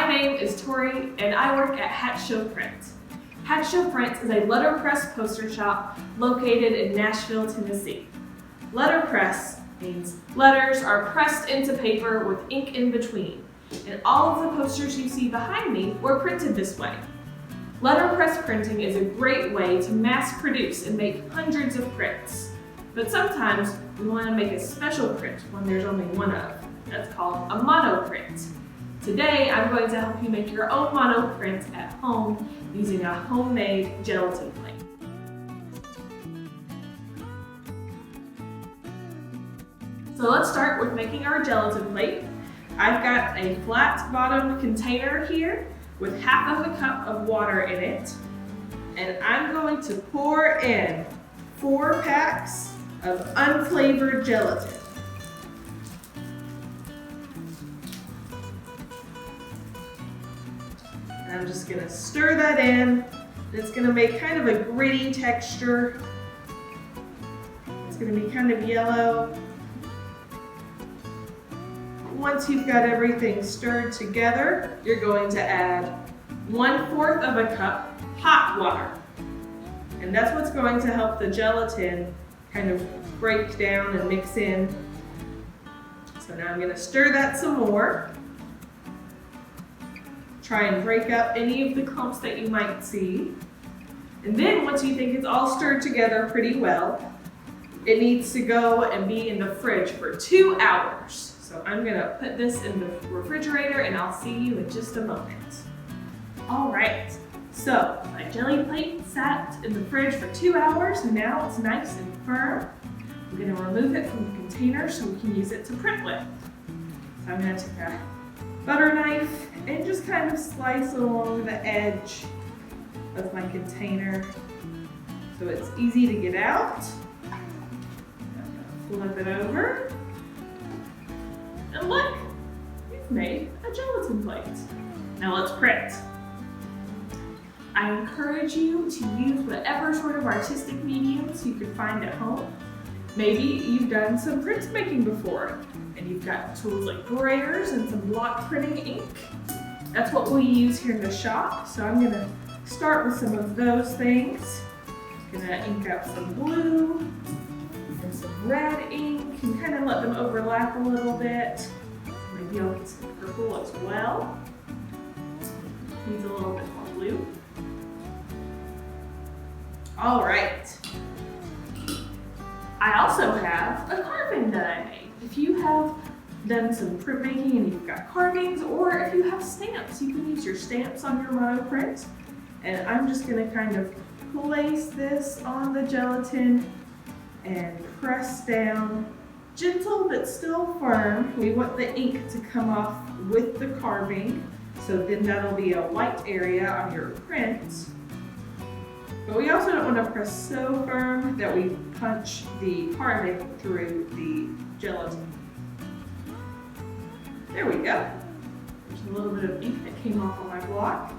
My name is Tori and I work at Hat Show Print. Hat Show Print is a letterpress poster shop located in Nashville, Tennessee. Letterpress means letters are pressed into paper with ink in between, and all of the posters you see behind me were printed this way. Letterpress printing is a great way to mass produce and make hundreds of prints. But sometimes we want to make a special print when there's only one of. That's called a monoprint. Today I'm going to help you make your own monoprint at home using a homemade gelatin plate. So let's start with making our gelatin plate. I've got a flat bottomed container here with half of a cup of water in it. And I'm going to pour in 4 packs of unflavored gelatin. And I'm just gonna stir that in. It's gonna make kind of a gritty texture. It's gonna be kind of yellow. Once you've got everything stirred together, you're going to add 1/4 of a cup hot water. And that's what's going to help the gelatin kind of break down and mix in. So now I'm going to stir that some more. Try and break up any of the clumps that you might see. And then once you think it's all stirred together pretty well, it needs to go and be in the fridge for 2 hours. So I'm going to put this in the refrigerator and I'll see you in just a moment. All right, so my jelly plate sat in the fridge for 2 hours and now it's nice and firm. I'm going to remove it from the container so we can use it to print with. So I'm going to take a butter knife and just kind of slice along the edge of my container so it's easy to get out. I'm going to flip it over. And look, we've made a gelatin plate. Now let's print. I encourage you to use whatever sort of artistic mediums you could find at home. Maybe you've done some printmaking before and you've got tools like brayers and some block printing ink. That's what we use here in the shop. So I'm gonna start with some of those things. I'm gonna ink up some blue and some red ink and kind of let them overlap a little bit. Maybe I'll get some purple as well. Needs a little bit more blue. All right. I also have a carving that I made. If you have done some printmaking and you've got carvings, or if you have stamps, you can use your stamps on your monoprint. And I'm just gonna kind of place this on the gelatin and press down, gentle but still firm. We want the ink to come off with the carving, so then that'll be a white area on your print. But we also don't want to press so firm that we punch the carving through the gelatin. There we go. There's a little bit of ink that came off of my block.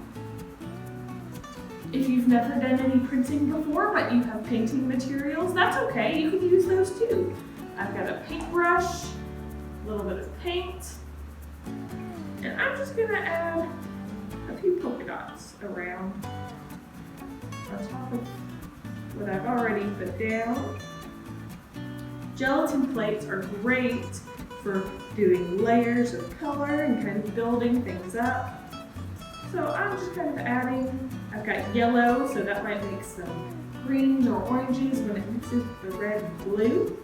If you've never done any printing before, but you have painting materials, that's okay. You can use those too. I've got a paintbrush, a little bit of paint, and I'm just gonna add a few polka dots around on top of what I've already put down. Gelatin plates are great for doing layers of color and kind of building things up. So I'm just kind of adding, I've got yellow, so that might make some greens or oranges when it mixes with the red and blue.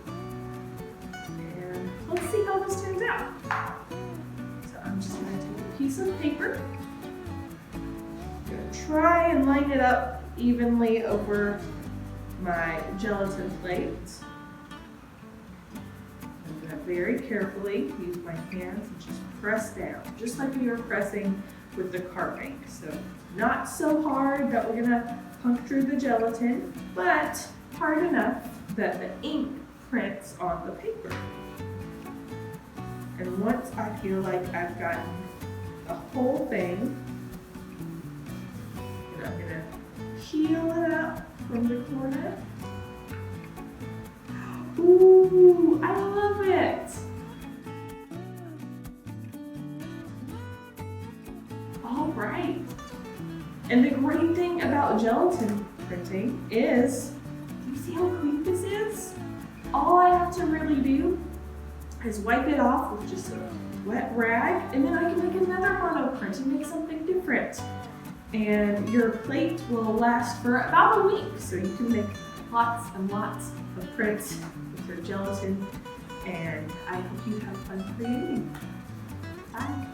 And let's see how this turns out. So I'm just going to take a piece of paper. I'm going to try and line it up evenly over my gelatin plate. I'm going to very carefully use my hands and just press down, just like we were pressing with the carving. So not so hard that we're going to puncture the gelatin, but hard enough that the ink prints on the paper. And once I feel like I've gotten a whole thing, and I'm going to peel it up from the corner. Ooh, I love it! right. And the great thing about gelatin printing is, do you see how clean this is? All I have to really do is wipe it off with just a wet rag, and then I can make another mono print and make something different. And your plate will last for about a week, so you can make lots and lots of prints with your gelatin, and I hope you have fun creating. Bye.